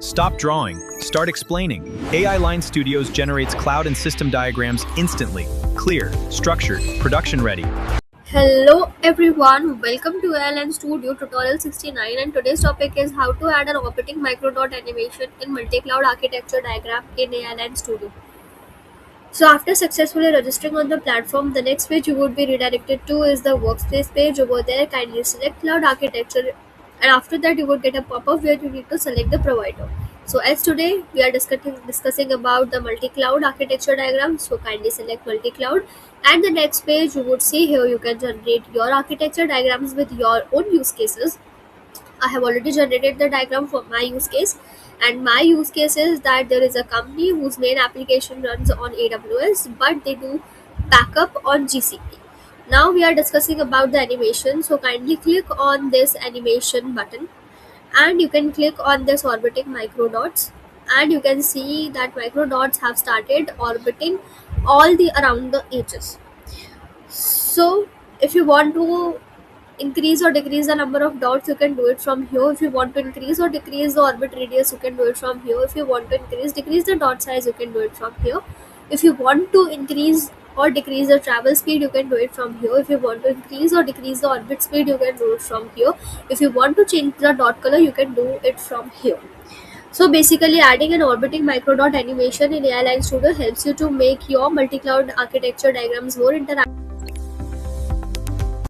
Stop drawing, start explaining. AI Line Studios generates cloud and system diagrams instantly. Clear, structured, production ready. Hello everyone, welcome to ALN Studio tutorial 69, and today's topic is how to add an orbiting microdot animation in multi-cloud architecture diagram in ALN Studio. So after successfully registering on the platform, the next page you would be redirected to is the workspace page. Over there, kindly select cloud architecture, and after that you would get a pop-up where you need to select the provider. So as today we are discussing about the multi-cloud architecture diagram, so kindly select multi-cloud, and the next page you would see here you can generate your architecture diagrams with your own use cases. I have already generated the diagram for my use case, and my use case is that there is a company whose main application runs on AWS, but they do backup on GCP. Now we are discussing about the animation, so kindly click on this animation button, and you can click on this orbiting microdots, and you can see that microdots have started orbiting all the around the edges. So if you want to increase or decrease the number of dots, you can do it from here. If you want to increase or decrease the orbit radius, you can do it from here. If you want to decrease the dot size, you can do it from here. If you want to increase or decrease the travel speed, you can do it from here. If you want to increase or decrease the orbit speed, you can do it from here. If you want to change the dot color, you can do it from here. So basically, adding an orbiting microdot animation in AI Line Studio helps you to make your multi-cloud architecture diagrams more interactive.